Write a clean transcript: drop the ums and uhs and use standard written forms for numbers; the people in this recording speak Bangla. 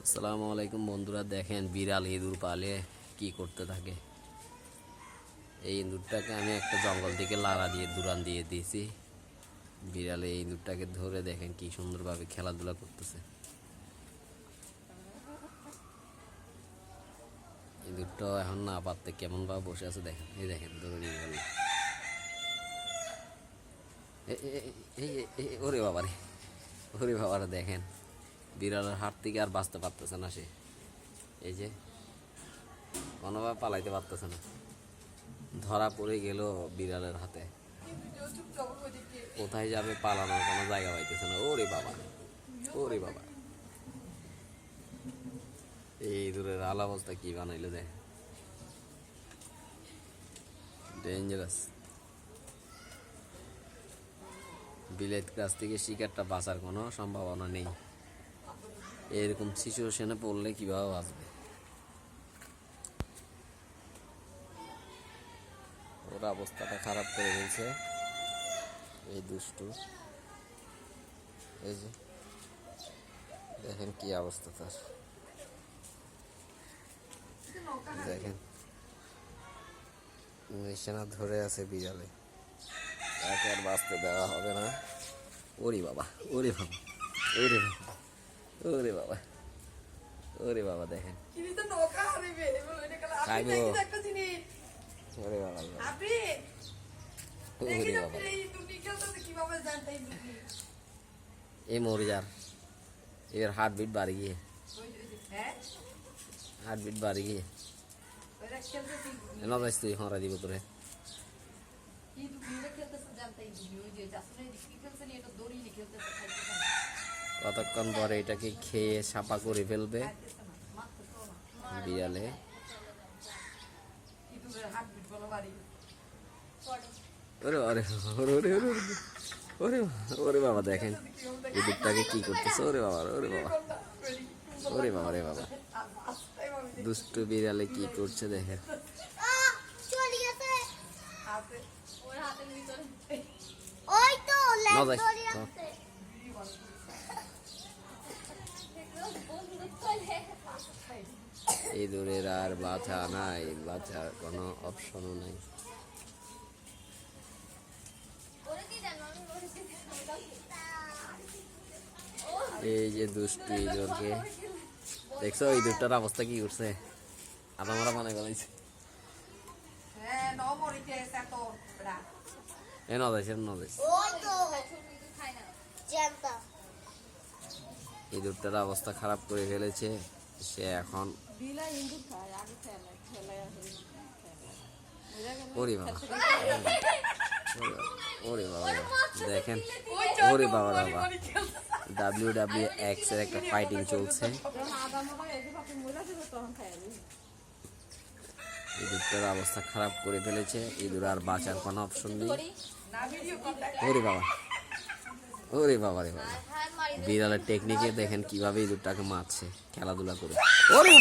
আসসালামু আলাইকুম বন্ধুরা, দেখেন বিড়াল ইঁদুর পালে কি করতে থাকে। এই ইঁদুরটাকে আমি একটা জঙ্গল থেকে লাড়া দিয়ে দুরান দিয়ে দিয়েছি। বিড়ালে এই ইঁদুরটাকে ধরে দেখেন কি সুন্দরভাবে খেলাধুলা করতেছে। ইঁদুরটা এখন না পারতে কেমন ভাবে বসে আছে দেখেন। এই দেখেন ধরে নিয়ে গেল। ওরে বাবারে, ওরে বাবারে, দেখেন বিড়ালের হাত থেকে আর বাঁচতে পারতেছে না সে। এই যে কোনোভাবে পালাইতে পারতেছে না, ধরা পড়ে গেল বিড়ালের হাতে। কোথায় যাবে, পালানোর কোনো জায়গা পাইতেছে না। ওরে বাবা, ওরে বাবা, এই দূরের আল অবস্থা কি বানাইলো দেখ, ডেঞ্জারাস। বিলেত গাছ থেকে শিকারটা বাঁচার কোনো সম্ভাবনা নেই। এরকম সিচুয়েশনে পড়লে কিভাবে বাঁচবে? ওর অবস্থাটা খারাপ করে ফেলছে এই দুষ্টু। এই যে দেখেন কি অবস্থা তার, দেখেন নিশানা ধরে আছে বিড়ালে, তাকে আর বাঁচতে দেওয়া হবে না। ওরে বাবা, ওরে বাবা, ওরে বাবা, ওরে বাবা, ওরে বাবা, দেখেন খাইব। ওরে বাবা, ওরে বাবা, এই মরে যার, এর হার্টবিট বাড়ি গিয়ে, হার্টবিট বাড়ি গিয়ে না যাইস তুই হরা দিব তোরে। কতক্ষণ পরে এটাকে খেয়ে সাপা করে ফেলবে বিড়ালে। ওরে ওরে ওরে ওরে ওরে বাবা, দেখেন ইঁদুরটাকে কি করতেছে। ওরে বাবা, ওরে বাবা, ওরে বাবা রে বাবা, দুষ্টু বিড়ালে কি করছে দেখেন। ইঁদুরের আর বাঁচা নাই, বাঁচার কোনো অপশনও নাই। এই যে দুষ্টু ইঁদুরকে দেখছো, ইঁদুরটার অবস্থা কি করছে, আদামরা মানে গলাইছে। ইঁদুরটার অবস্থা খারাপ করে ফেলেছে সে। এখন ওরে বাবা, ওরে বাবা, দেখেন ওরে বাবা বাবা, WWX এর একটা ফাইটিং চলছে। ইঁদুরটার অবস্থা খারাপ করে ফেলেছে, ইঁদুর আর বাঁচার কোনো অপশন নেই। ওরে বাবা, ওরে বাবা রে বাবা, বিড়ালের টেকনিকে দেখেন কিভাবে ইঁদুরটাকে মারছে খেলাধুলা করে। ওরে